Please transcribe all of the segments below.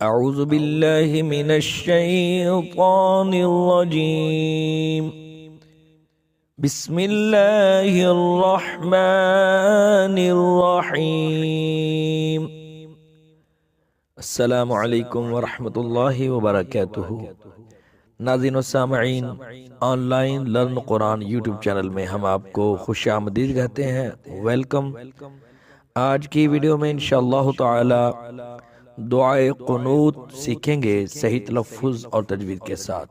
أعوذ بالله من الشيطان الرجيم بسم الله الرحمن الرحيم السلام عليكم ورحمة الله وبركاته नाज़रीन व सामईन, online learn Quran YouTube channel में हम आपको खुशामदीद कहते हैं। वेलकम। आज की वीडियो में इंशाअल्लाह ताला दुआए कुनूत सीखेंगे सही तलफ़्फ़ुज़ और तजवीद के साथ।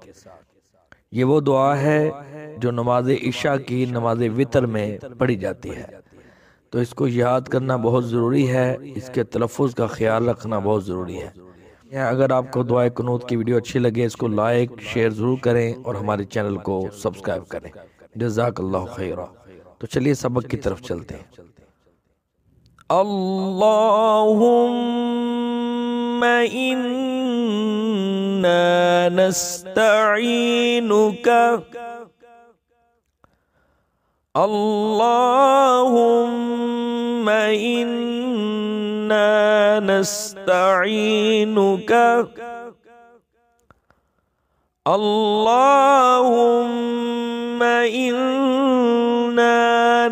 ये वो दुआ है जो नमाज इशा की नमाज वितर में पढ़ी जाती है, तो इसको याद करना बहुत ज़रूरी है, इसके तलफ़्फ़ुज़ का ख्याल रखना बहुत ज़रूरी है। अगर आपको दुआए कुनूत की वीडियो अच्छी लगे इसको लाइक शेयर ज़रूर करें और हमारे चैनल को सब्सक्राइब करें। जज़ाकल्लाहु खैरा। तो चलिए सबक की तरफ चलते हैं। अल्लाहुम्मा इन्ना नस्तईनुका, अल्लाहुम्मा इन्ना नस्तईनुका, अल्लाहुम्मा इन्ना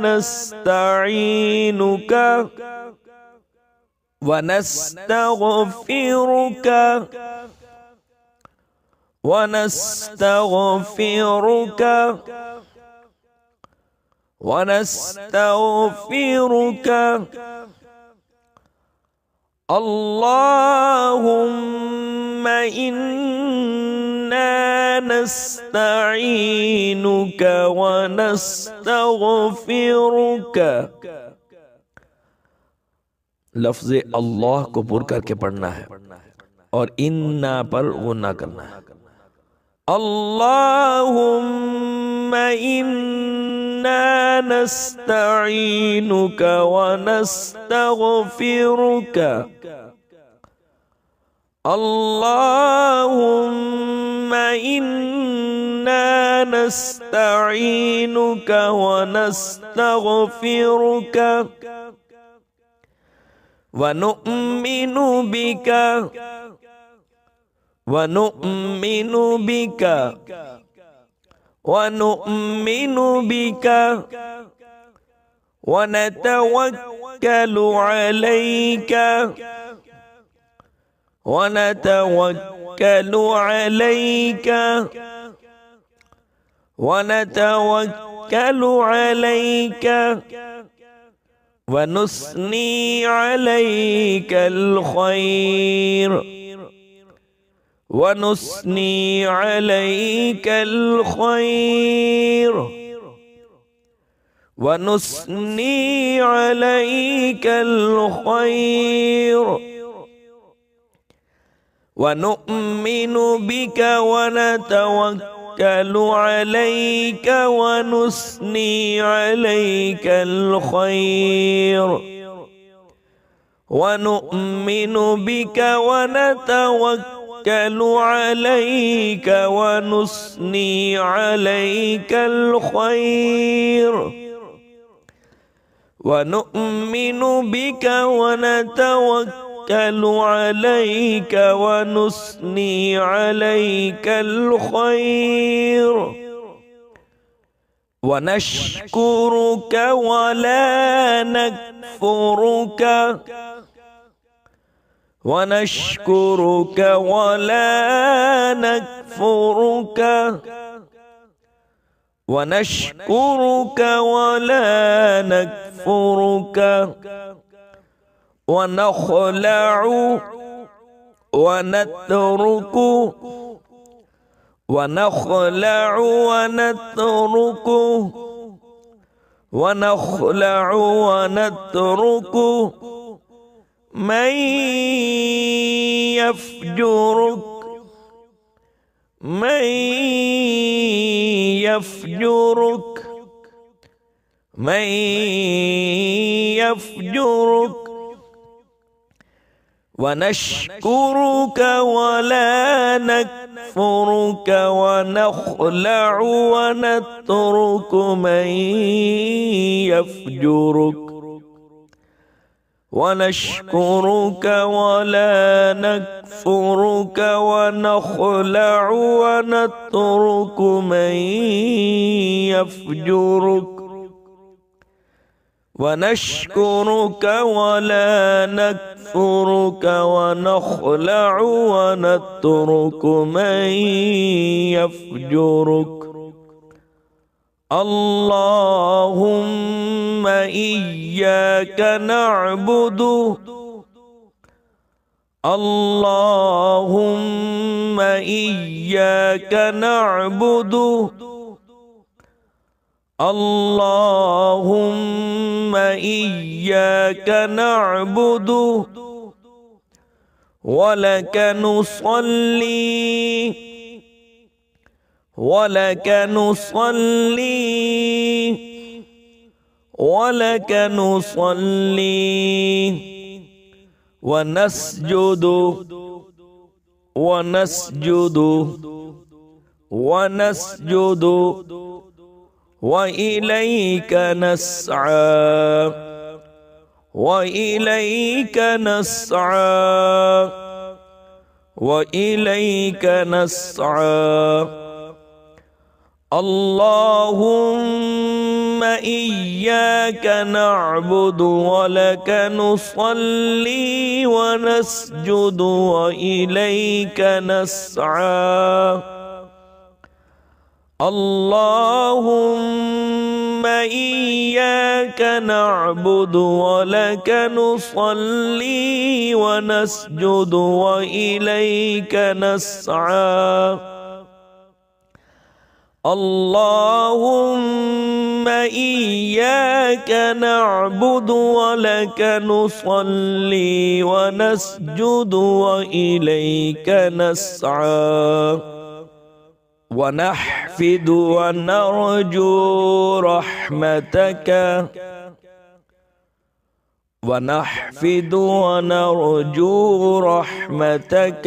नस्तईनुका व नस्तगफिरुका व नस्तगफिरुका व नस्तगफिरुका, अल्लाहुम्मा इन्ना नस्तईनुका व नस्तगफिरुका। लफ्ज़ अल्लाह को पुर करके पढ़ना है और इन्ना पर गुन्ना करना है। अल्लाहुम्मा इन्ना नस्तईनुका व नस्तगफिरुका, अल्लाहुम्मा इन्ना नस्तईनुका व नस्तगफिरुका व नु'मिनु बिका व नु'मिनु बिका व नु'मिनु बिका व नतवक्कलु अलैका व नतवक्कलु अलैका व नतवक्कलु अलैका व नुस्नी अलैकल खैर व नुस्नी अलैकल खैर व नुस्नी अलैकल खैर व नु'मिनु बिका व नतवक्कलु अलैका व नुस्नी अलैकल खैर व नु'मिनु बिका व नतवक्कलु अलैका व नुस्नी अलैकल खैर व नु'मिनु बिका व नतवक्कलु अलैका व नुस्नी अलैकल खैर व नशकुरुका व ला नकफुरुका व नशकुरुका व ला नकफुरुका व नशकुरुका व ला नकफुरुका व नखलअु व नतरुकु व नखलअु व नतरुकु व नखलअु व नतरुकु मन यफजुरुक मन यफजुरुक मन यफजुरुक व नशकुरुका व ला नकफुरुका व नखलअु व नतरुकु मन यफजुरुक ونشكرك ولا نكفرك ونخلع ونترك من يفجرك ونشكرك ولا نكفرك ونخلع ونترك من يفجرك اللهم إياك نعبد اللهم إياك نعبد اللهم إياك نعبد ولك نصلي ولك نصلي ولك نصلي ونسجد ونسجد ونسجد وإليك نسعى وإليك نسعى وإليك نسعى اللهم إياك نعبد ولك نصلي ونسجد وإليك نسعى اللهم إياك نعبد ولك نصلي ونسجد وإليك نسعى اللهم إياك نعبد ولك نصلي ونسجد وإليك نسعى ونحفد ونرجو رحمتك ونحفد ونرجو رحمتك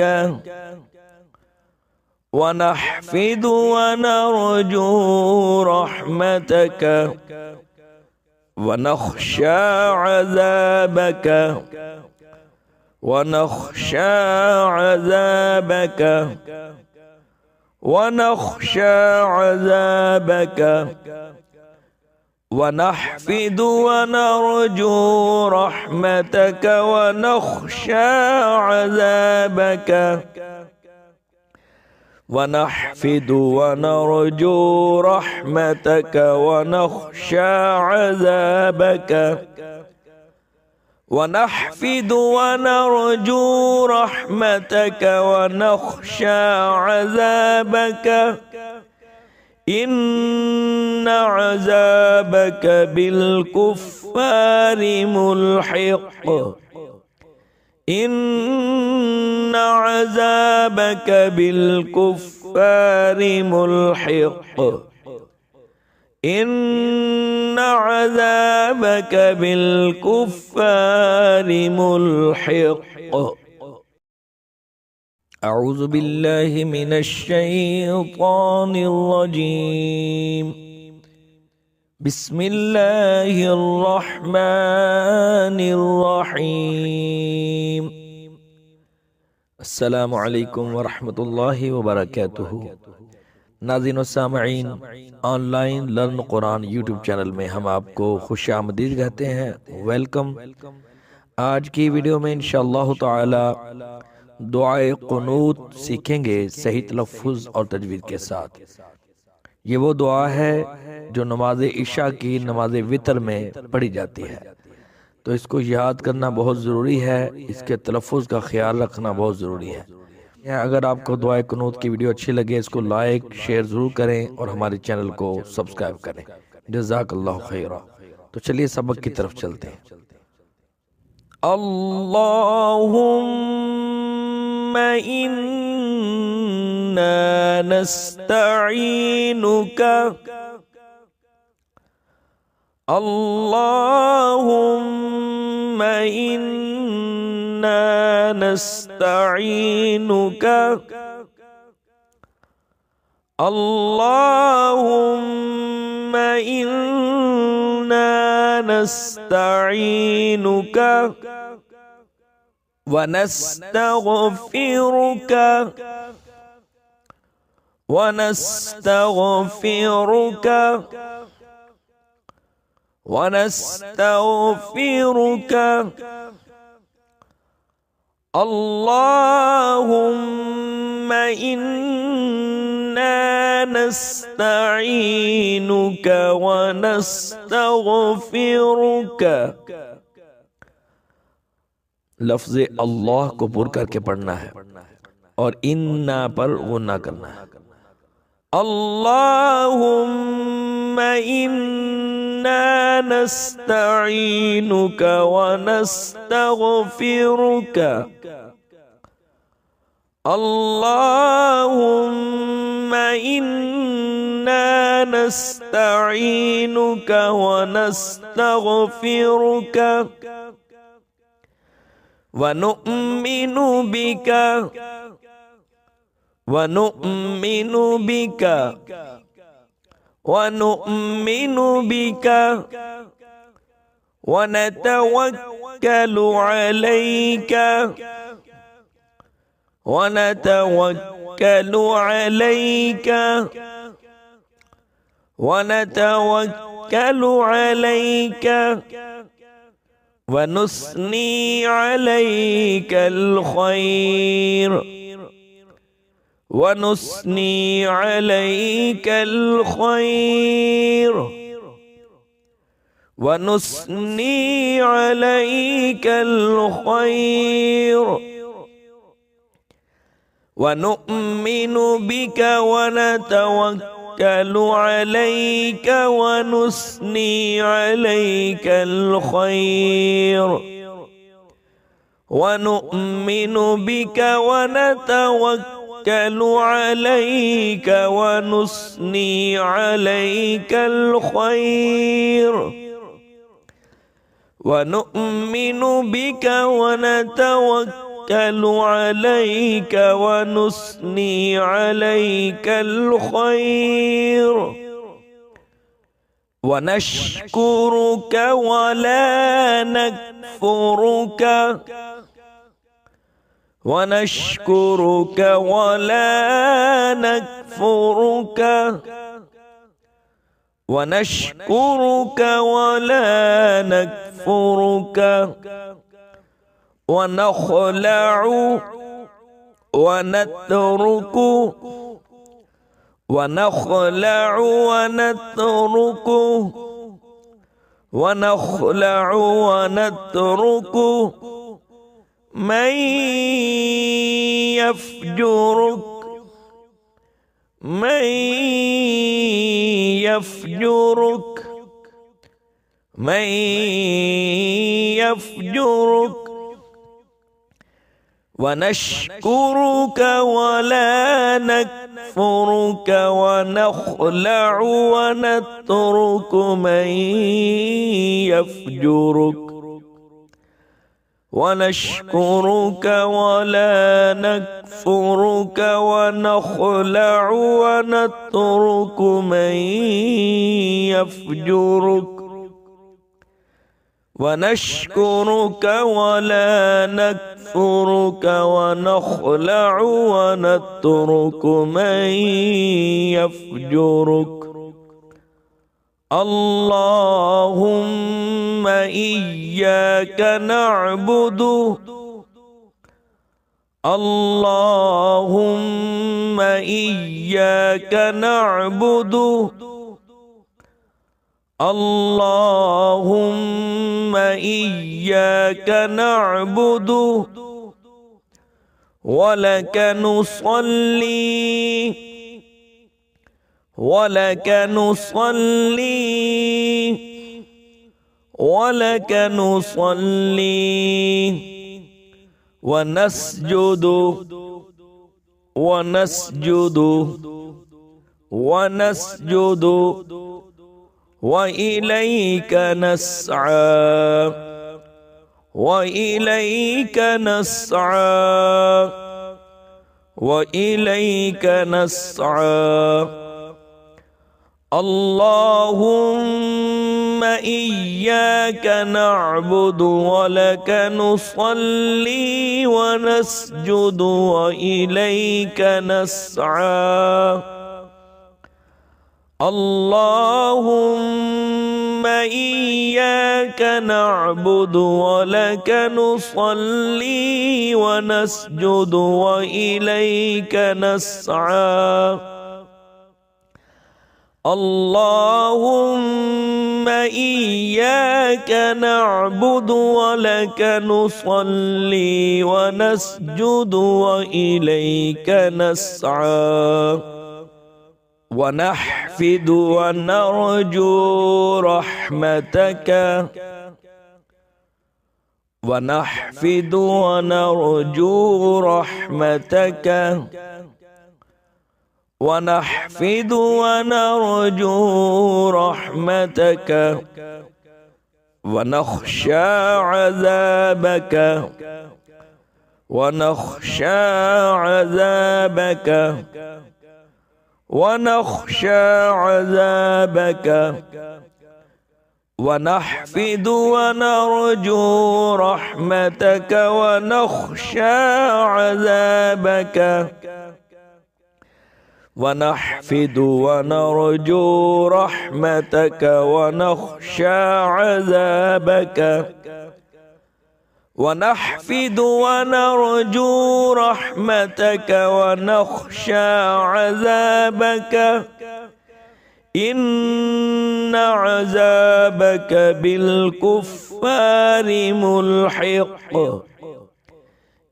ونحفد ونرجو رحمتك ونخشى عذابك ونخشى عذابك ونخشى عذابك ونحفد ونرجو رحمتك ونخشى عذابك ونحفد ونرجو رحمتك ونخشى عذابك ونحفد ونرجو رحمتك ونخشى عذابك إن عذابك بالكفار ملحق إن عذابك بالكفار ملحق إن عذابك بالكفار ملحق أعوذ بالله من الشيطان الرجيم بسم الله الرحمن الرحيم السلام علیکم ورحمۃ اللہ وبرکاتہ۔ ناظرین و سامعین، آن لائن لرن قرآن یوٹیوب چینل میں ہم آپ کو خوش آمدید کہتے ہیں، ویلکم۔ آج کی ویڈیو میں انشاءاللہ تعالی دعائے قنوت سیکھیں گے صحیح تلفظ اور تجوید کے ساتھ۔ یہ وہ دعا ہے جو نماز عشاء کی نماز وتر میں پڑھی جاتی ہے، تو اس کو یاد کرنا بہت ضروری ہے، اس کے تلفظ کا خیال رکھنا بہت ضروری ہے۔ اگر آپ کو دعائے قنوت کی ویڈیو اچھی لگے اس کو لائک شیئر ضرور کریں اور ہمارے چینل کو سبسکرائب کریں، جزاک اللہ خیرہ۔ تو چلیے سبق کی طرف چلتے ہیں۔ اللہم انا نستعینک اللہم انا نستعینک اللہم انا نستعینک ونستغفرك ونستغفرك ونستغفرك اللهم إنا نستعينك ونستغفرك. लफ्ज़ अल्लाह को पुर करके पढ़ना है और इन्ना पर गुन्ना करना है। अल्लाहुम्मा इन्ना नस्तईनुक व नस्तगफिरुक। अल्लाहुम्मा इन्ना नस्तईनुक व नस्तगफिरुक वनुअमिनु बिका वनुअमिनु बिका वनुअमिनु बिका वनतवक्कलु अलैका वनतवक्कलु अलैका वनतवक्कलु अलैका वनुस्नी अलैकल खैर वनुस्नी अलैकल खैर वनुस्नी अलैकल खैर वनुअमिनु बिका वनतवक्कलु अलैका वनुस्नी अलैकल खैर वनुअमिनु बिका वनतवक्कलु अलैका वनुस्नी अलैकल खैर वनुअमिनु बिका वनतवक्कलु अलैका वनुस्नी अलैकल खैर वनश्कुरुक वला नकफुरुक वनश्कुरुक वला नकफुरुक वनश्कुरुक वला नकफुरुक वनख़लअु वनतरुकु वनख़लअु वनतरुकु वनख़लअु वनतरुकु मन यफ़जुरुक मन यफ़जुरुक मन यफ़जुरुक वनश्कुरुक वला नकफुरुक वनख़लअु वनतरुकु मन यफ़जुरुक वनश्कुरुक वला नकफुरुक वनख़लअु वनतरुकु मन यफ़जुरुक वनश्कुरुक वला नकफुरुक वनख़लअु वनतरुकु मन यफ़जुरुक। अल्लाहुम्मा इय्याक नअबुदु अल्लाहुम्मा इय्याक नअबुदु अल्लाहुम्मा इय्याक नअबुदु वलक नुसल्ली वलक नुसल्ली वलक नुसल्ली वनस्जुदु वनस्जुदु वनस्जुदु वइलैक नस्अ वइलैक नस्अ वइलैक नस्अ। अल्लाहुम्मा إياك نعبد ولك نصلي ونسجد وإليك نسعى اللهم إياك نعبد ولك نصلي ونسجد وإليك نسعى اللهم إياك نعبد ولك نصلي ونسجد وإليك نسعى ونحفد ونرجو رحمتك ونحفد ونرجو رحمتك ونحفد ونرجو رحمتك ونخشى عذابك ونخشى عذابك ونخشى عذابك ونحفد ونرجو رحمتك ونخشى عذابك ونحفد ونرجو رحمتك ونخشى عذابك ونحفد ونرجو رحمتك ونخشى عذابك إن عذابك بالكفار ملحق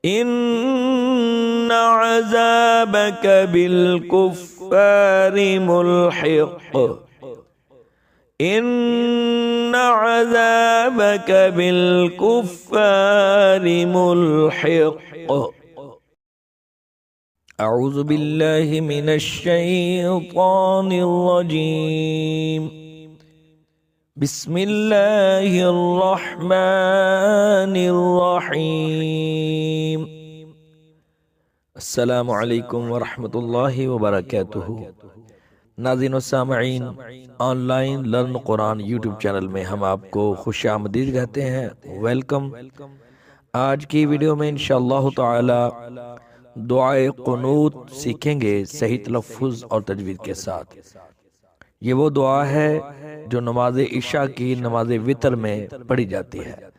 إن عذابك بالكفار ملحق إن عذابك بالكفار ملحق أعوذ بالله من الشيطان الرجيم بسم الله الرحمن الرحيم السلام عليكم ورحمة الله وبركاته नाज़रीन व सामईन, online learn Quran YouTube channel में हम आपको खुशामदीद कहते हैं। वेलकम। आज की वीडियो में इंशाअल्लाह ताला दुआए कुनूत सीखेंगे सही तलफ़्फ़ुज़ और तजवीद के साथ। ये वो दुआ है जो नमाज इशा की नमाज वितर में पढ़ी जाती है,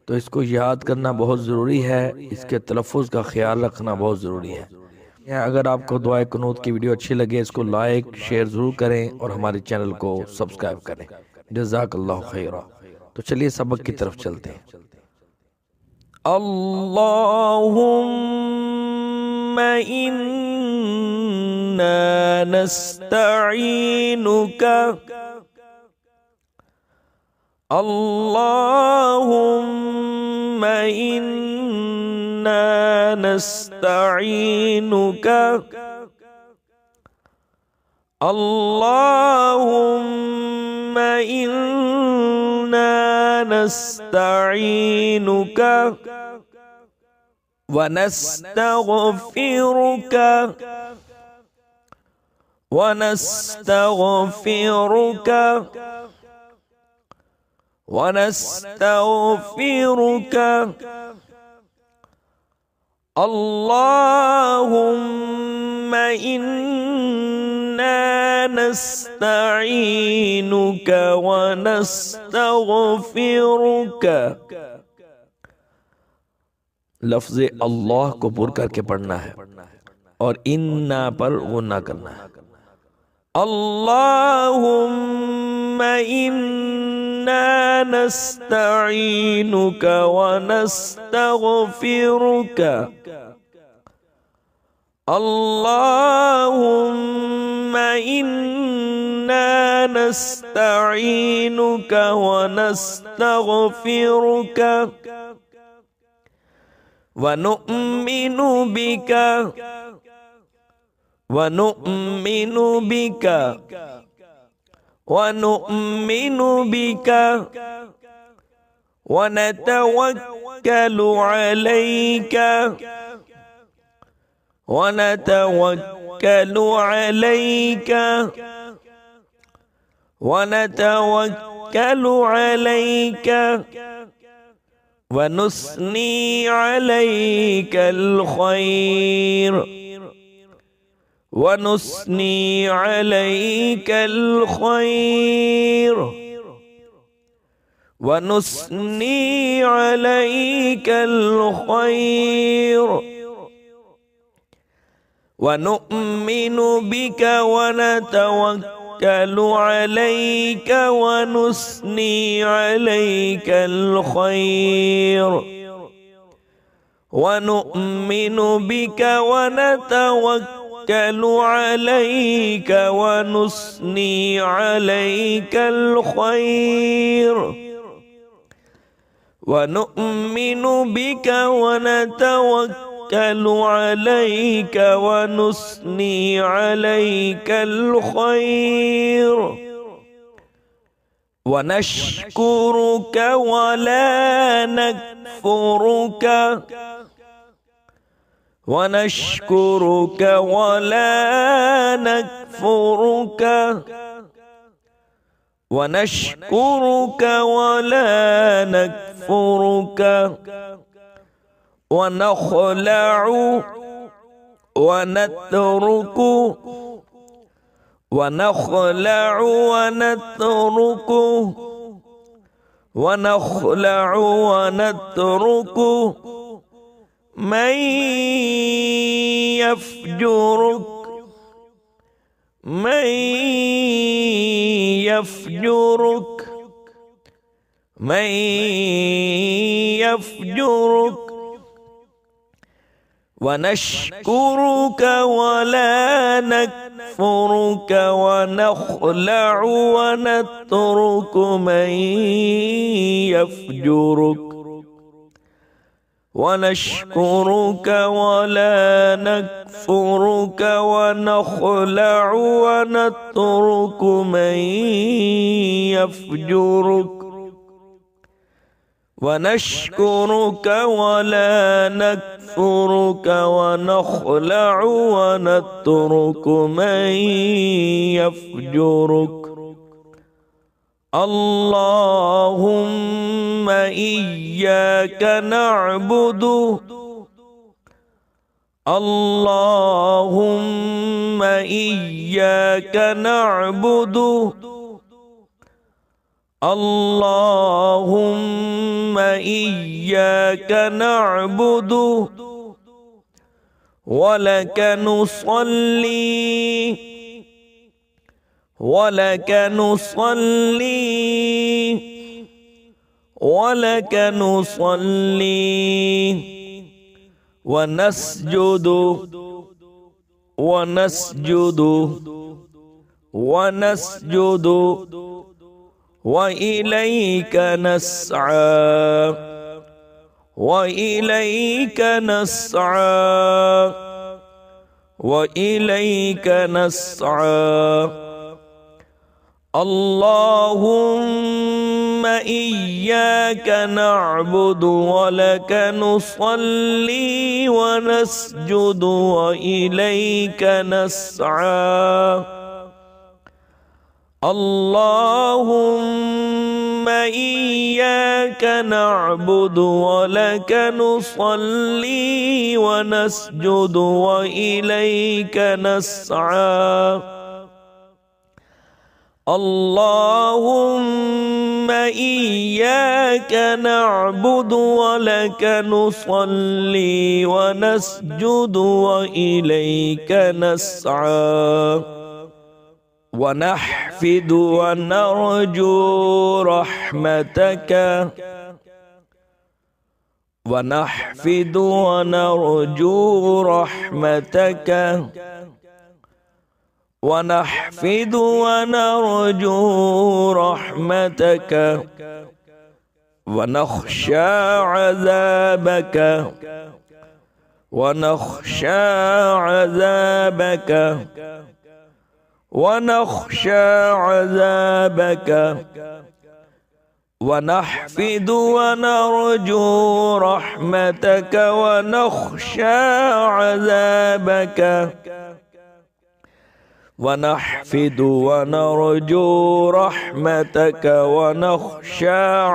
तो इसको याद करना बहुत ज़रूरी है, इसके तलफ़्फ़ुज़ का ख्याल रखना बहुत ज़रूरी है। अगर आपको दुआए कुनूत की वीडियो अच्छी लगे इसको लाइक शेयर ज़रूर करें और हमारे चैनल को सब्सक्राइब करें। जज़ाकल्लाहु खैरा। तो चलिए सबक की तरफ चलते हैं। अल्लाहुम्मा इन्ना नस्तईनुका अल्लाहुम्मा इन्ना नस्तईनुक अल्लाहुम्मा इन्ना नस्तईनुक वनस्तगफिरुक वनस्तगफिरुक वनस्तगफिरुक अल्लाहुम्मा इन्ना नस्तईनुक वनस्तगफिरुक। लफ्ज़ अल्लाह को पुर करके पढ़ना है और इन्ना पर गुन्ना करना है। अल्लाहुम्मा इन्ना नस्तईनुक वनस्तगफिरुक अल्लाहुम्मा इन्ना नस्तईनुक वनस्तगफिरुक वनुअमिनु बिका वनुअमिनु बिका वनुअमिनु बिका वनतवक्कलु अलैका वनतवक्कलु अलैका वनतवक्कलु عليك ونثني عليك الخير ونثني عليك الخير ونثني عليك الخير ونؤمن بك ونتوكل عليك ونثني عليك الخير ونؤمن بك ونتوكل عليك ونثني عليك الخير ونؤمن بك ونتوكل عليك ونثني عليك الخير ونشكرك ولا نكفرك ونشكرك ولا نكفرك ونشكرك ولا نكفرك ونخلع ونترك ونخلع ونترك ونخلع ونترك من يفجرك من يفجرك من يفجرك ونشكرك ولا نكفرك ونخلع ونترك من يفجرك ونشكرك ولا نكفرك ونخلع ونترك من يفجرك ونشكرك ولا نكفرك ونخلع ونترك من يفجرك اللهم إياك نعبد اللهم إياك نعبد اللهم إياك نعبد ولك نصلي ولك نصلي ولك نصلي ونسجد ونسجد ونسجد وإليك نسعى وإليك نسعى وإليك نسعى اللهم إياك نعبد ولك نصلي ونسجد وإليك نسعى اللهم إياك نعبد ولك نصلي ونسجد وإليك نسعى اللهم إياك نعبد ولك نصلي ونسجد وإليك نسعى ونحفد ونرجو رحمتك ونحفد ونرجو رحمتك ونحفد ونرجو رحمتك ونخشى عذابك ونخشى عذابك ونخشى عذابك ونحفد ونرجو رحمتك ونخشى عذابك ونحفد ونرجو رحمتك ونخشى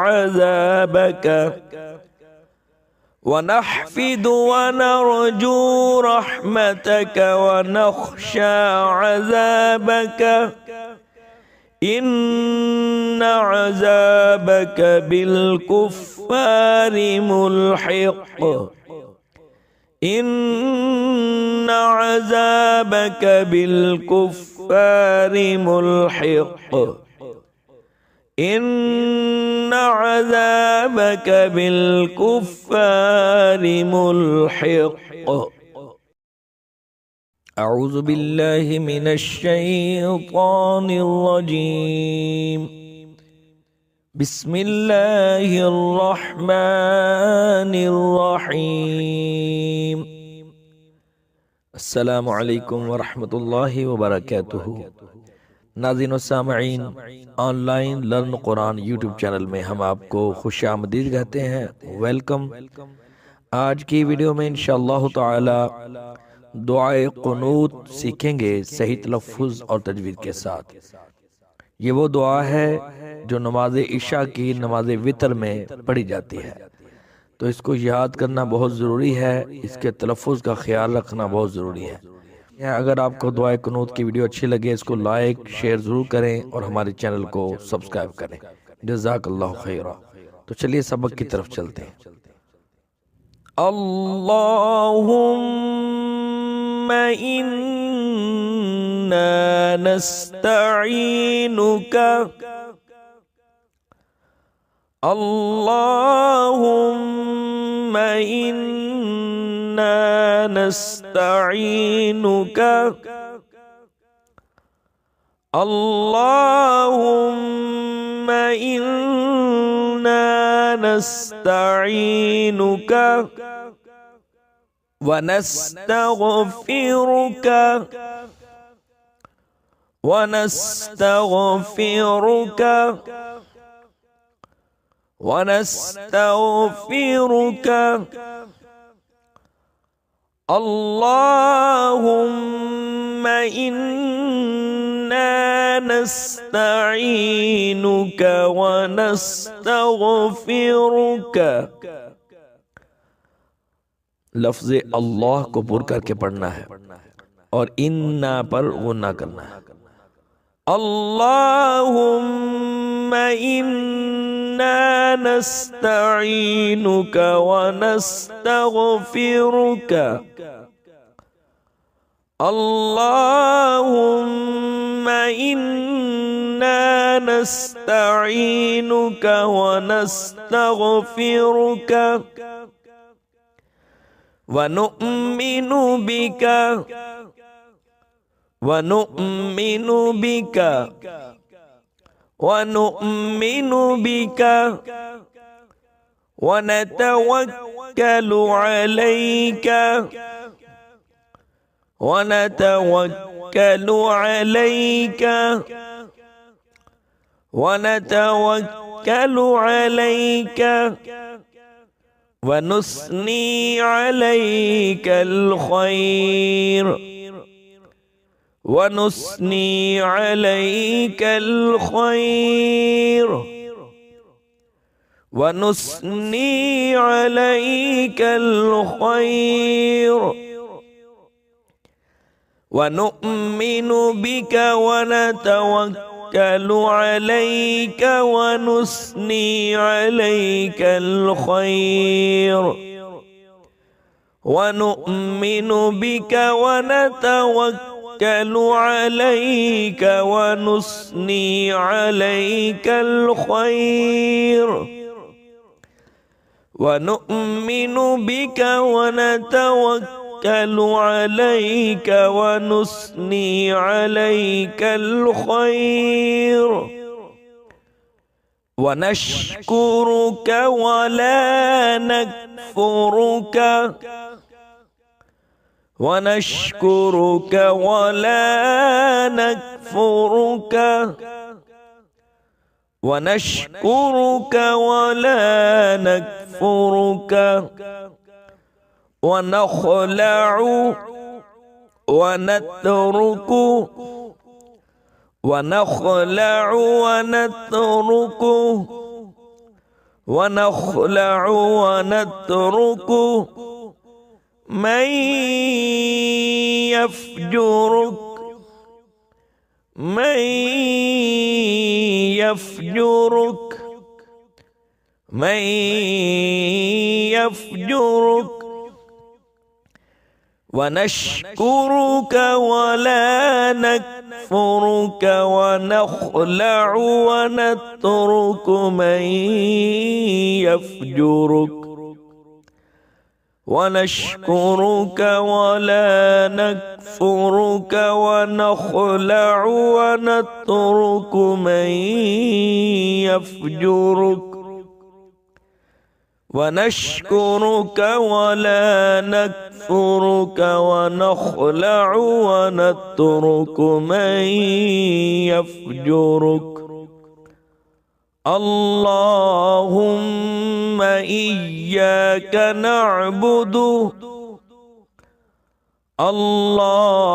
عذابك ونحفد ونرجو رحمتك ونخشى عذابك إن عذابك بالكفار ملحق إن عذابك بالكفار ملحق إن عذابك بالكفار ملحق أعوذ بالله من الشيطان الرجيم بسم الله الرحمن الرحيم السلام عليكم ورحمة الله وبركاته नाज़रीन व सामईन, online learn Quran YouTube channel में हम आपको खुशामदीद कहते हैं, वेलकम। आज की वीडियो में इंशाअल्लाह ताला दुआए कुनूत सीखेंगे सही तलफ़्फ़ुज़ और तजवीद के साथ। ये वो दुआ है जो नमाज इशा की नमाज वितर में पढ़ी जाती है, तो इसको याद करना बहुत ज़रूरी है, इसके तलफ़्फ़ुज़ का ख्याल रखना बहुत ज़रूरी है। अगर आपको दुआए कुनूत की वीडियो अच्छी लगे इसको लाइक शेयर ज़रूर करें और हमारे चैनल को सब्सक्राइब करें। जज़ाकल्लाहु खैरा। तो चलिए सबक की तरफ चलते हैं। अल्लाहुम्मा इन्ना नस्तईनुका अल्लाहुम्मा इन्ना नस्तईनुका अल्लाहुम्मा इन्ना नस्तईनुका व नस्तगफिरुका व नस्तगफिरुका व नस्तगफिरुका अल्लाहुम्मा इन्ना नस्तईनुका व नस्तगफिरुका। लफ्ज़ अल्लाह को पुर करके पढ़ना है और इन्ना पर गुन्ना करना है। अल्लाहुम्मा इन्ना नस्तईनुका व नस्तगफिरुका अल्लाहुम्मा इन्ना नस्तईनुका व नस्तगफिरुका व नु'मिनु बिका व नु'मिनु बिका व नु'मिनु बिका व नतवक्कलु अलैका व नतवक्कलु अलैका व नतवक्कलु अलैका व नुस्नी अलैकल खैर व नुस्नी अलैकल खैर व नुस्नी अलैकल खैर व नु'मिनु बिका व नतवक्कलु अलैका व नुस्नी अलैकल खैर व नु'मिनु बिका व नतवक्कलु अलैका व नुस्नी अलैकल खैर व नु'मिनु बिका व नतवक्कलु अलैका व नुस्नी अलैकल खैर व नशकुरुका व ला नकफुरुका व नशकुरुका व ला नकफुरुका व नशकुरुका व ला नकफुरुका व नखलअु व नतरुकु ونخلع ونترك ونخلع ونترك من يفجرك من يفجرك من يفجرك ونشكرك ولا نكفرك ونخلع ونترك من يفجرك ونشكرك ولا نكفرك ونخلع ونترك من يفجرك ونشكرك ولا نكفرك ونخلع ونترك من يفجرك اللهم إياك نعبد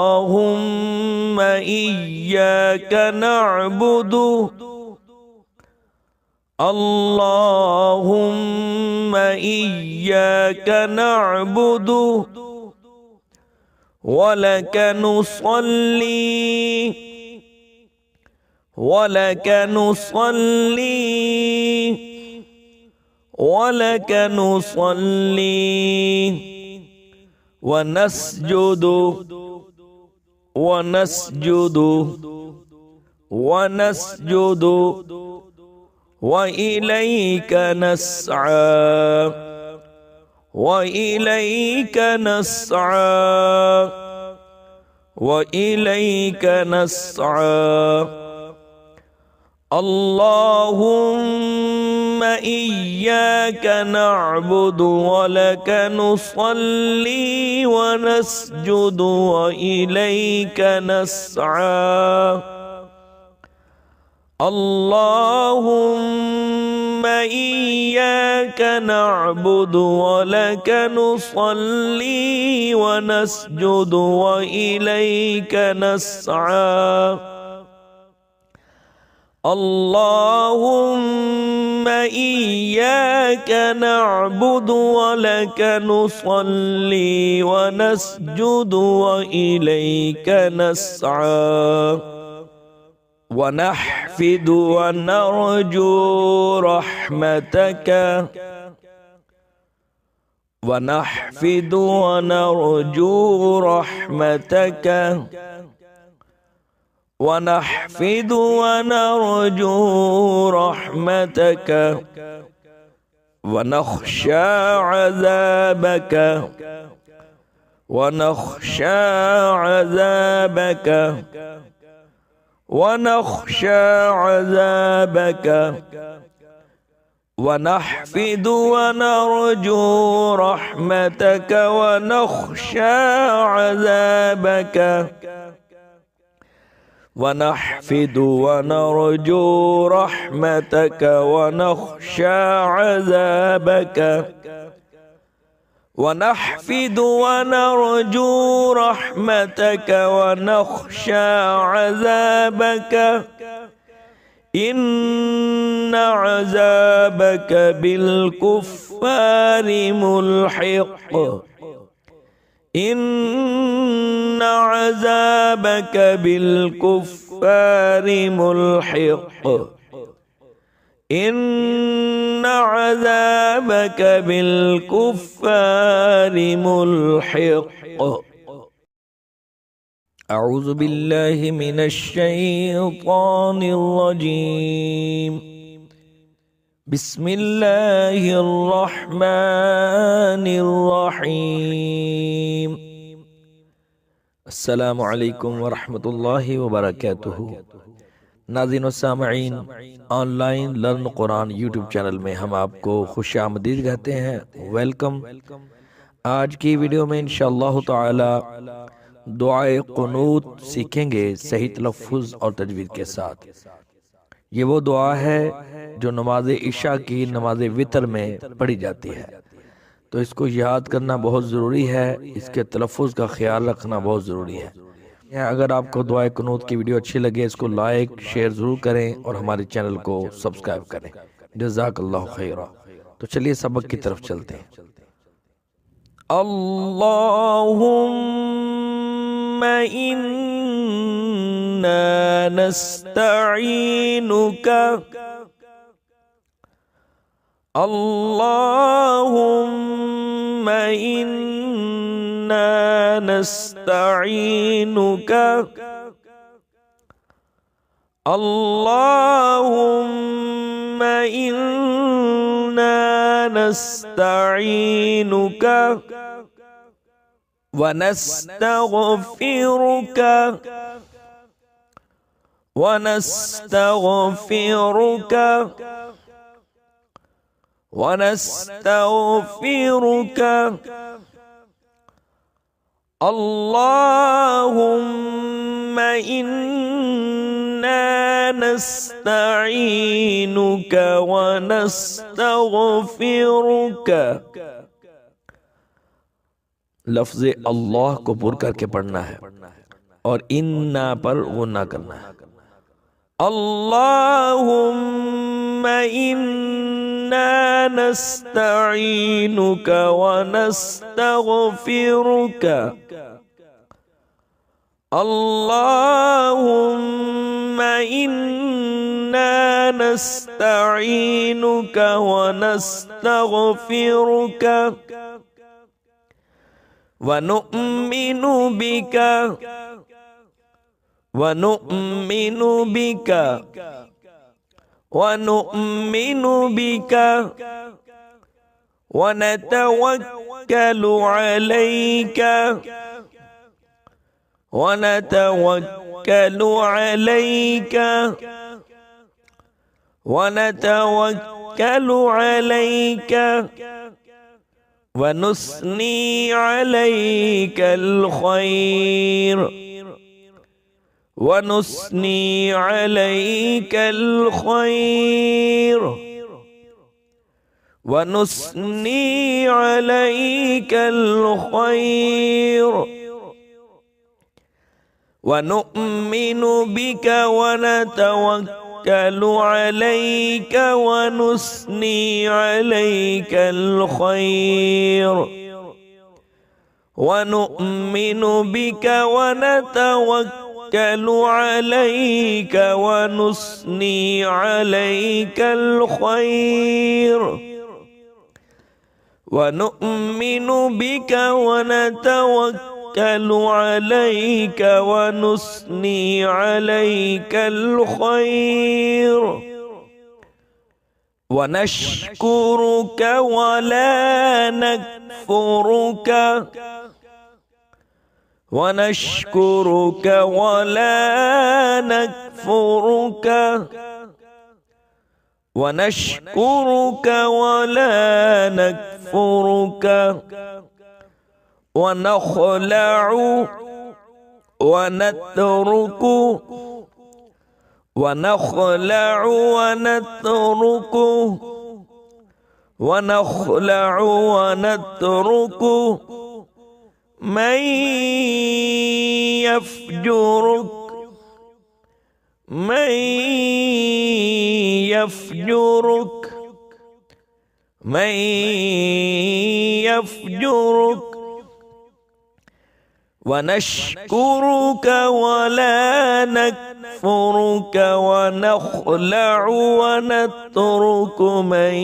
اللهم إياك نعبد اللهم إياك نعبد ولك نصلي ولك نصلي ولك نصلي ونسجد ونسجد ونسجد وإليك نسعى وإليك نسعى وإليك نسعى اللهم إياك نعبد ولك نصلي ونسجد وإليك نسعى اللهم إياك نعبد ولك نصلي ونسجد وإليك نسعى اللهم إياك نعبد ولك نصلي ونسجد وإليك نسعى ونحفد ونرجو رحمتك ونحفد ونرجو رحمتك ونحفد ونرجو رحمتك ونخشى عذابك ونخشى عذابك ونخشى عذابك ونحفد ونرجو رحمتك ونخشى عذابك ونحفد ونرجو رحمتك ونخشى عذابك ونحفد ونرجو رحمتك ونخشى عذابك إن عذابك بالكفار ملحق إن عذابك بالكفار ملحق إن عذابك بالكفار ملحق أعوذ بالله من الشيطان الرجيم بسم الله الرحمن الرحيم السلام عليكم ورحمة الله وبركاته नाज़रीन व सामईन, online learn Quran YouTube channel में हम आपको खुश आमदीद कहते हैं। वेलकम। आज की वीडियो में इंशाअल्लाह ताला दुआए कुनूत सीखेंगे सही तलफ़्फ़ुज़ और तजवीज़ के साथ। ये वो दुआ है जो नमाज इशा की नमाज वितर में पढ़ी जाती है, तो इसको याद करना बहुत ज़रूरी है, इसके तलफ़्फ़ुज़ का ख्याल रखना बहुत ज़रूरी है। अगर आपको दुआए कुनूत की वीडियो अच्छी लगे इसको लाइक शेयर ज़रूर करें और हमारे चैनल को सब्सक्राइब करें। जज़ाकल्लाहु खैरा। तो चलिए सबक की तरफ चलते हैं। अल्लाहुम्मा इन्ना नस्तईनुका अल्लाहुम्मा इन्ना नस्तईनुका अल्लाहुम्मा इन्ना नस्तईनुका व नस्तगफिरुका व नस्तगफिरुका व नस्तगफिरुका अल्लाहुम्मा इन्ना नस्तईनुका व नस्तगफिरुका। लफ्ज़ अल्लाह को पुर करके पढ़ना है और इन्ना पर गुन्ना करना है। अल्लाहुम्मा इन्ना नस्तईनुका व नस्तगफिरुका अल्लाहुम्मा इन्ना नस्तईनुका व नस्तगफिरुका व नु'मिनु बिका व नु'मिनु बिका व नु'मिनु बिका व नतवक्कलु अलैका व नतवक्कलु अलैका व नतवक्कलु अलैका व नुस्नी अलैकल खैर व नुस्नी अलैकल खैर व नुस्नी अलैकल खैर व नु'मिनु बिका व नतवक्कलु अलैका व नुस्नी अलैकल खैर व नु'मिनु बिका व नतवक्कलु अलैका व नुस्नी अलैकल खैर व नु'मिनु बिका व नतवक्कलु अलैका व नुस्नी अलैकल खैर व नशकुरुका व ला नकफुरुका व नशकुरुका व ला नकफुरुका व नशकुरुका व ला नकफुरुका व नखलअु व नतरुकु व नखलअु व नतरुकु व नखलअु व नतरुकु मन यफजुरुक मन यफजुरुक मन यफजुरुक व नशकुरुका व ला नकफुरुका व नखलअु व नतरुकु मन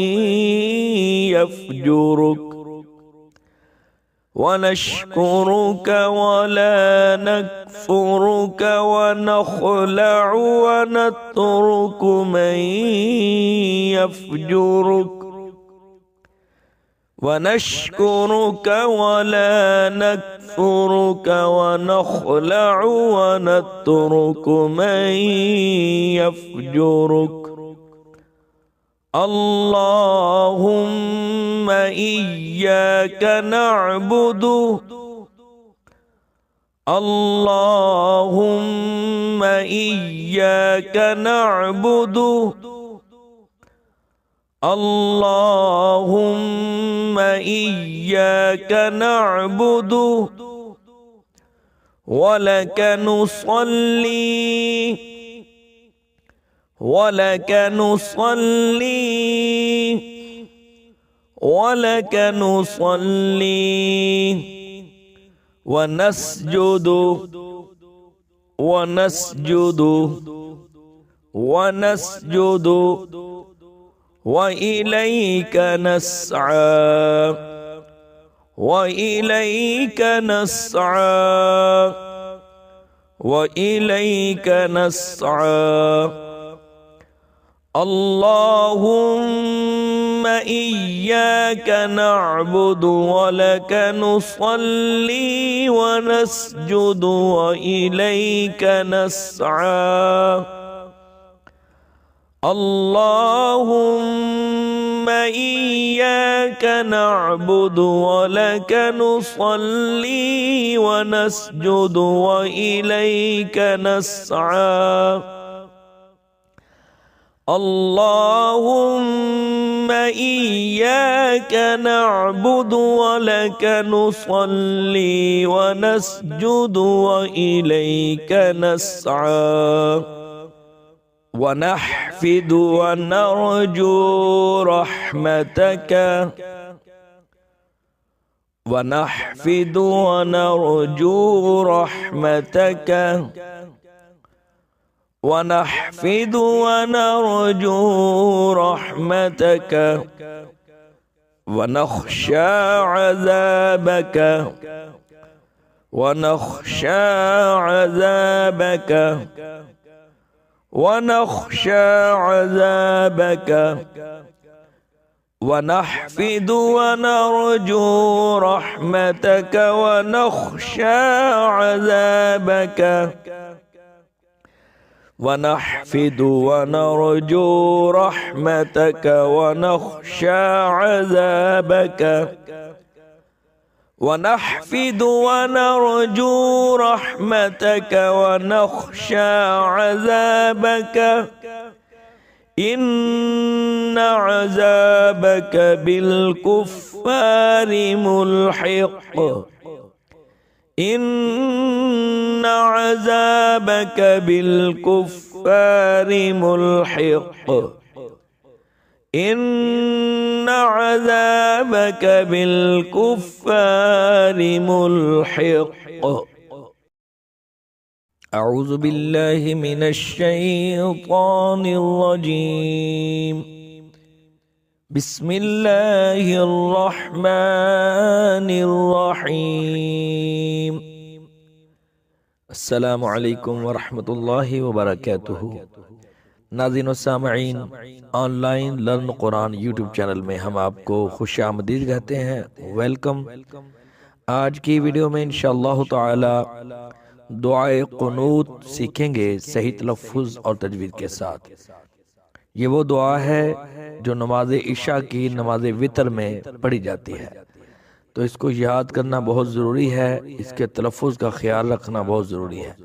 यफजुरुक व नशकुरुका व ला नकफुरुका व नखलअु व नतरुकु मन यफजुरुक व नशकुरुका व ला नकफुरुका व नखलअु व नतरुकु मन यफजुरुक। अल्लाहुम्मा इय्याका नअबुदु अल्लाहुम्मा इय्याका नअबुदु अल्लाहुम्मा इय्याका नअबुदु ولك نصلي ولك نصلي ولك نصلي ونسجد ونسجد ونسجد وإليك نسعى وإليك نسعى وإليك نسعى اللهم إياك نعبد ولك نصلي ونسجد وإليك نسعى اللهم إياك نعبد ولك نصلي ونسجد وإليك نسعى اللهم إياك نعبد ولك نصلي ونسجد وإليك نسعى ونحفد ونرجو رحمتك ونحفد ونرجو رحمتك ونحفد ونرجو رحمتك ونخشى عذابك ونخشى عذابك ونخشى عذابك ونحفد ونرجو رحمتك ونخشى عذابك ونحفد ونرجو رحمتك ونخشى عذابك ونحفد ونرجو رحمتك ونخشى عذابك إن عذابك بالكفار ملحق إن عذابك بالكفار ملحق إن عذابك بالكفار ملحق أعوذ بالله من الشيطان الرجيم بسم الله الرحمن الرحيم السلام عليكم ورحمة الله وبركاته नाज़रीन व सामईन, online learn Quran YouTube channel में हम आपको खुशामदीद कहते हैं, वेलकम। आज की वीडियो में इंशाअल्लाह ताला दुआए कुनूत सीखेंगे सही तलफ़्फ़ुज़ और तजवीद के साथ। ये वो दुआ है जो नमाज इशा की नमाज वितर में पढ़ी जाती है, तो इसको याद करना बहुत ज़रूरी है, इसके तलफ़्फ़ुज़ का ख्याल रखना बहुत ज़रूरी है।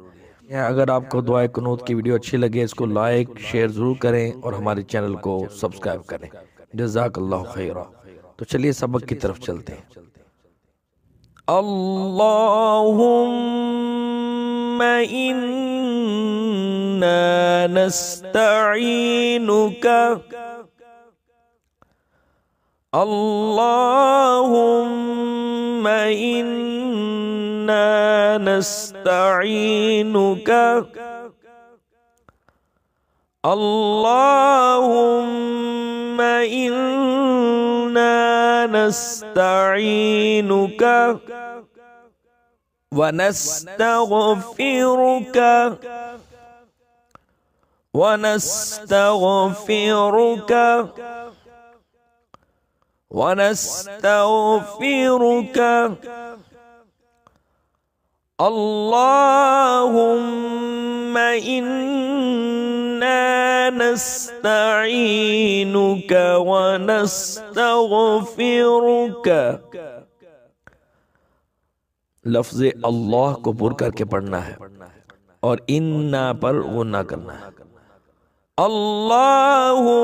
अगर आपको दुआए कुनूत की वीडियो अच्छी लगे इसको लाइक शेयर ज़रूर करें और हमारे चैनल को सब्सक्राइब करें। जज़ाकल्लाहु खैरा। तो चलिए सबक की तरफ चलते हैं। अल्लाहुम्मा इन्ना नस्तईनुका अल्लाहुम्मा इन्ना नस्तईनुक अल्लाहुम्मा इन्ना नस्तईनुक व नस्तगफिरुक व नस्तगफिरुक व नस्तगफिरुक अल्लाहुम्मा इन्ना नस्तईनुक व नस्तगफिरुक। लफ्ज़ अल्लाह को पुर करके पढ़ना है और इन्ना पर गुन्ना करना है। अल्लाहुम्मा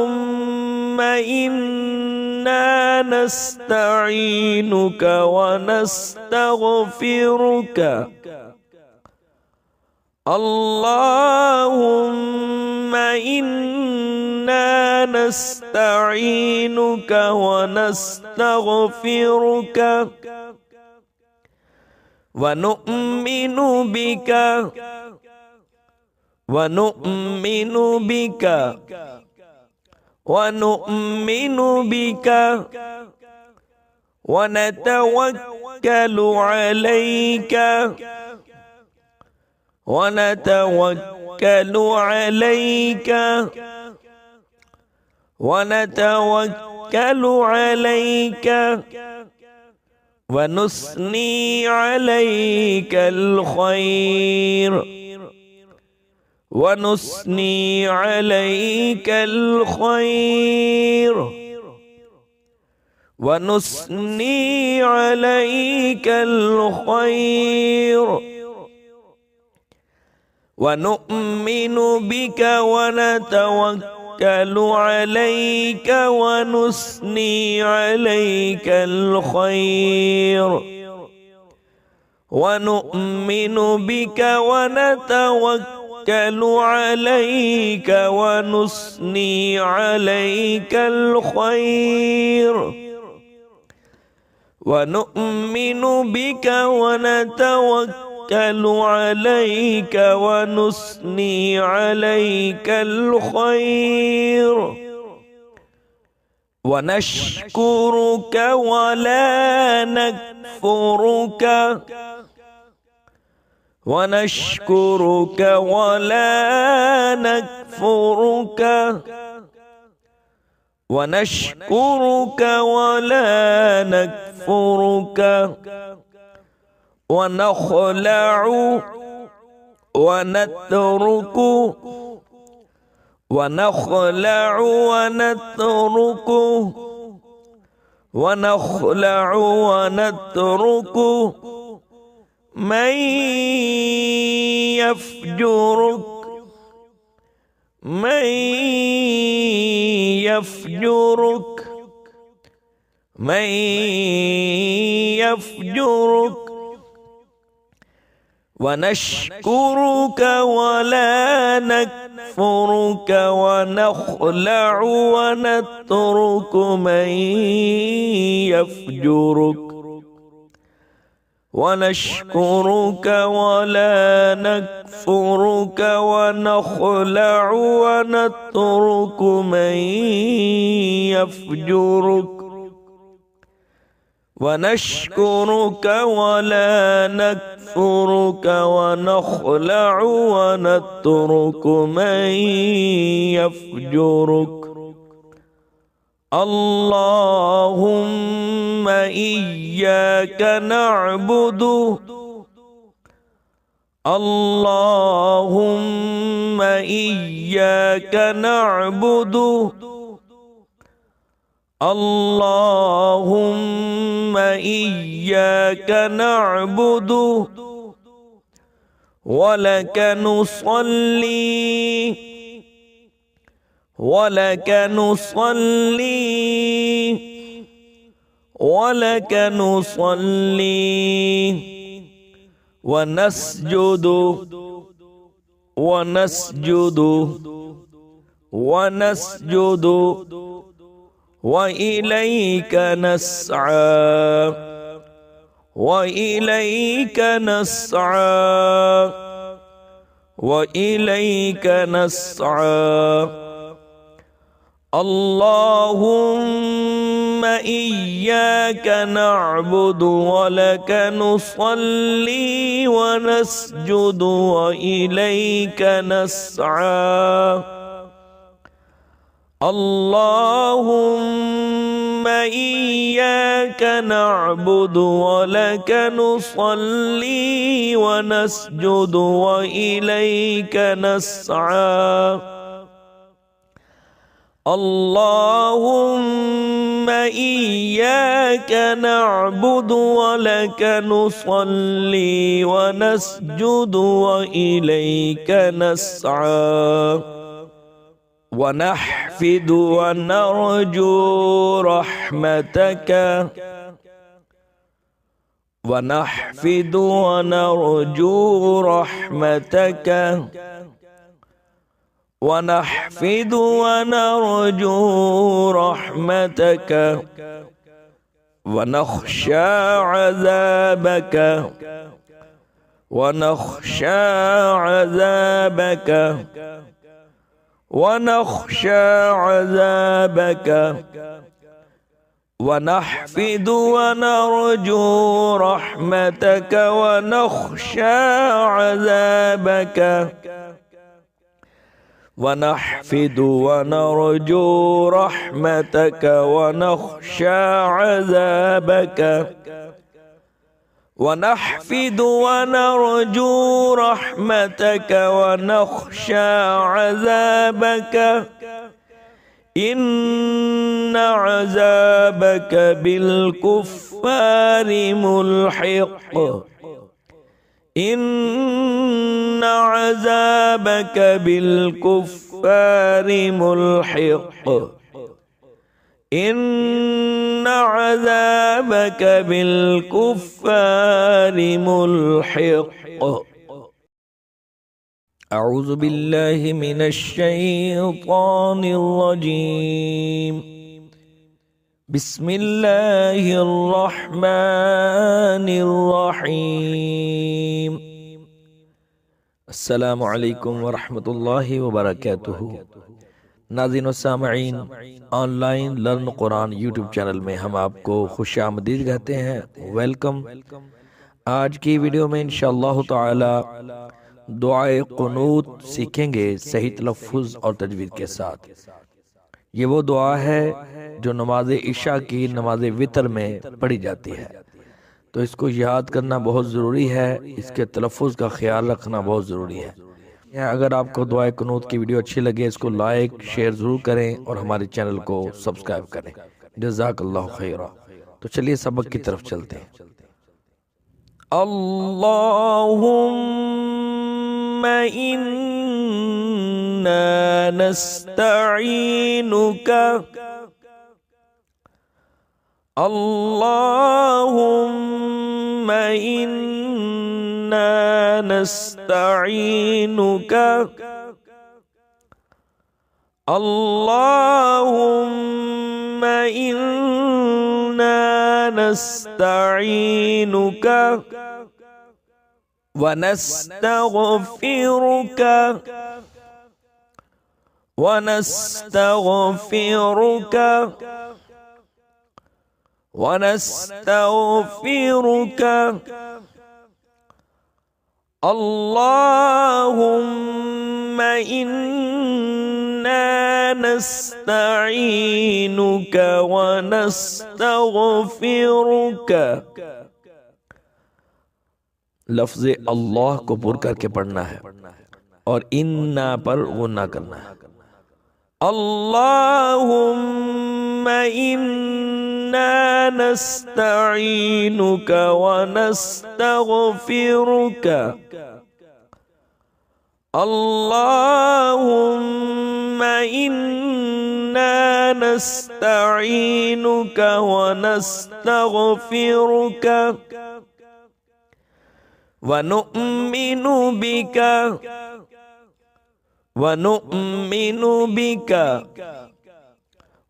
इन्ना नस्तईनुक व नस्तगफिरुक। اللهم إنا نستعينك ونستغفرك ونؤمن بك ونؤمن بك ونؤمن بك ونتوكل عليك ونتوكل عليك ونتوكل عليك ونثني عليك الخير ونثني عليك الخير ونثني عليك الخير ونؤمن بك ونتوكل عليك ونثني عليك الخير ونؤمن بك ونتوكل عليك ونثني عليك الخير ونؤمن بك ونتوكل عليك ونثني عليك الخير ونشكرك ولا نكفرك ونشكرك ولا نكفرك ونشكرك ولا نكفرك ونخلع ونترك ونخلع ونترك ونخلع ونترك من يفجرك من يفجرك من يفجرك ونشكرك ولا نكفرك ونخلع ونترك من يفجرك ونشكرك ولا نكفرك ونخلع ونترك من يفجرك ونشكرك ولا نكفرك ونخلع ونترك من يفجرك اللهم إياك نعبد اللهم إياك نعبد اللهم إياك نعبد ولك نصلي ولك نصلي ولك نصلي ونسجد ونسجد ونسجد وإليك نسعى وإليك نسعى وإليك نسعى اللهم إياك نعبد ولك نصلي ونسجد وإليك نسعى اللهم إياك نعبد ولك نصلي ونسجد وإليك نسعى اللهم إياك نعبد ولك نصلي ونسجد وإليك نسعى ونحفد ونرجو رحمتك ونحفد ونرجو رحمتك ونحفد ونرجو رحمتك ونخشى عذابك ونخشى عذابك ونخشى عذابك ونحفد ونرجو رحمتك ونخشى عذابك ونحفد ونرجو رحمتك ونخشى عذابك ونحفد ونرجو رحمتك ونخشى عذابك إن عذابك بالكفار ملحق إن عذابك بالكفار ملحق إن عذابك بالكفار ملحق أعوذ بالله من الشيطان الرجيم بسم الله الرحمن الرحيم السلام عليكم ورحمة الله وبركاته नाज़रीन व सामईन, online learn Quran YouTube channel में हम आपको खुशामदीद कहते हैं, वेलकम। आज की वीडियो में इंशाअल्लाह ताला दुआए कुनूत सीखेंगे सही तलफ़्फ़ुज़ और तजवीद के साथ। ये वो दुआ है जो नमाज इशा की नमाज वितर में पढ़ी जाती है, तो इसको याद करना बहुत ज़रूरी है, इसके तलफ़्फ़ुज़ का ख्याल रखना बहुत ज़रूरी है। अगर आपको दुआए कुनूत की वीडियो अच्छी लगे इसको लाइक शेयर ज़रूर करें और हमारे चैनल को सब्सक्राइब करें। जज़ाकल्लाहु खैरा। तो चलिए सबक की तरफ चलते हैं। अल्लाहुम्मा इन्ना नस्तईनुका अल्लाहुम्मा इन्ना नस्तईनुक अल्लाहुम्मा इन्ना नस्तईनुक व नस्तगफिरुक व नस्तगफिरुक व नस्तगफिरुक अल्लाहुम्मा इन्ना नस्तईनुक व नस्तगफिरुक। लफ्ज़ अल्लाह को पुर करके पढ़ना है और इन्ना पर गुन्ना करना है। अल्लाहुम्मा इन्ना नस्तईनुक व नस्तगफिरुक अल्लाहुम्मा इन्ना नस्तईनुक व नस्तगफिरुक व नु'मिनु बिका व नु'मिनु बिका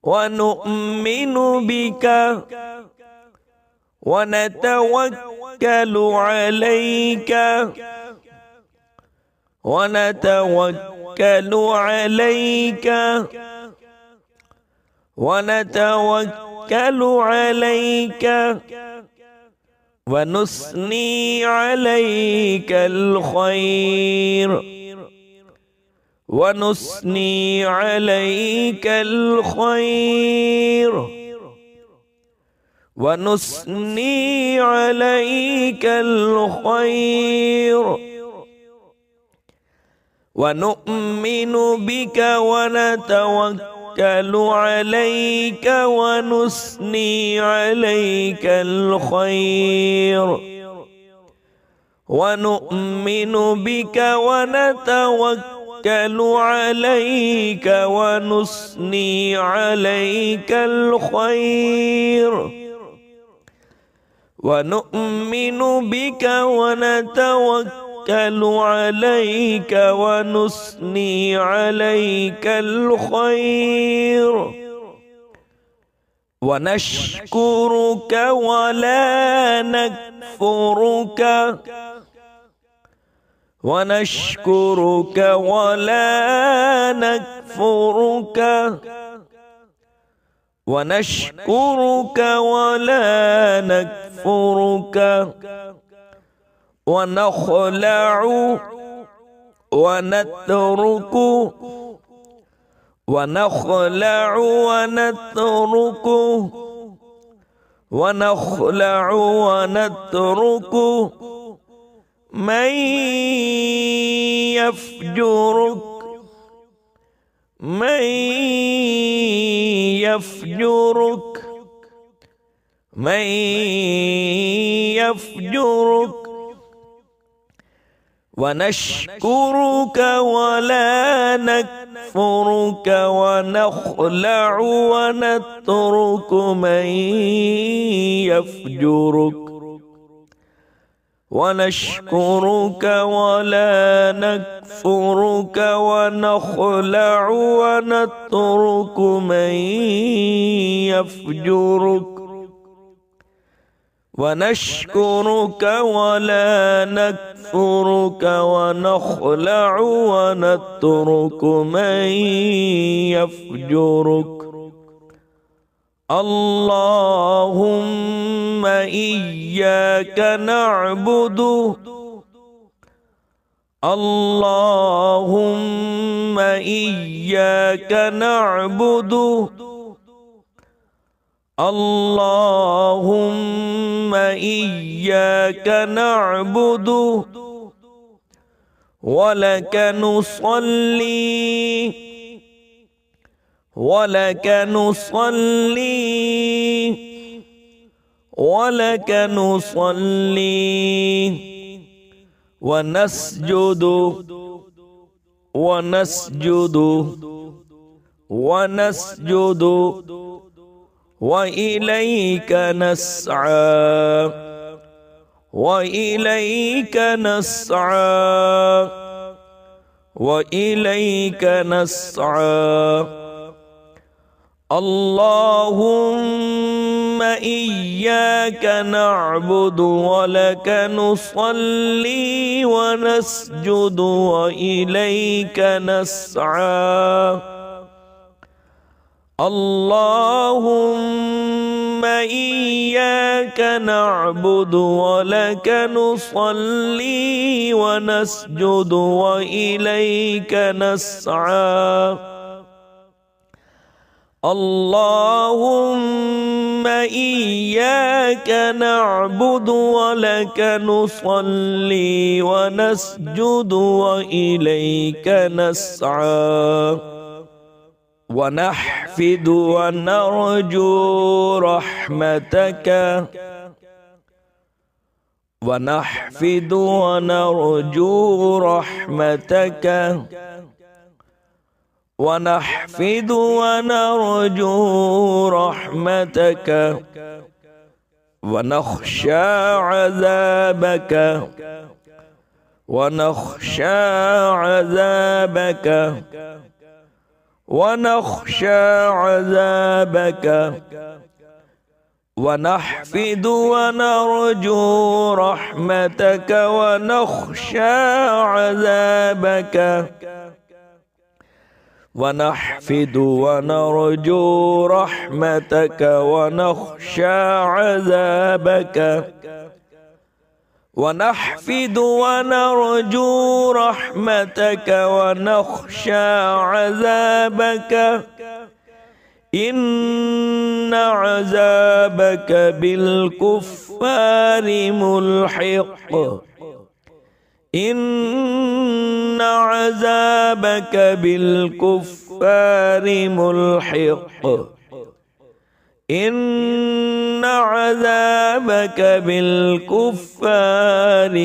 व नु'मिनु बिका व नतवक्कलु अलैका व नतवक्कलु अलैका व नतवक्कलु अलैका व नुस्नी अलैकल खैर व नुस्नी अलैकल खैर व नुस्नी अलैकल खैर व नु'मिनु बिका व नतवक्कलु अलैका व नुस्नी अलैकल खैर व नु'मिनु बिका व नतवक्कलु अलैका व नुस्नी अलैकल खैर ونؤمن بك ونتوكل عليك ونثني عليك الخير ونشكرك ولا نكفرك ونشكرك ولا نكفرك ونشكرك ولا نكفرك ونخلع ونترك ونخلع ونترك ونخلع ونترك من يفجرك من يفجرك من يفجرك ونشكرك ولا نكفرك ونخلع ونترك من يفجرك ونشكرك ولا نكفرك ونخلع ونترك من يفجرك ونشكرك ولا نكفرك ونخلع ونترك من يفجرك اللهم إياك نعبد اللهم إياك نعبد اللهم إياك نعبد ولك نصلي ولك نصلي ولك نصلي ونسجد ونسجد ونسجد وإليك نسعى وإليك نسعى وإليك نسعى اللهم إياك نعبد ولك نصلي ونسجد وإليك نسعى اللهم إياك نعبد ولك نصلي ونسجد وإليك نسعى اللهم إياك نعبد ولك نصلي ونسجد وإليك نسعى ونحفد ونرجو رحمتك ونحفد ونرجو رحمتك ونحفد ونرجو رحمتك ونخشى عذابك ونخشى عذابك ونخشى عذابك ونحفد ونرجو رحمتك ونخشى عذابك ونحفد ونرجو رحمتك ونخشى عذابك ونحفد ونرجو رحمتك ونخشى عذابك إن عذابك بالكفار ملحق إن عذابك بالكفار ملحق إن عذابك بالكفار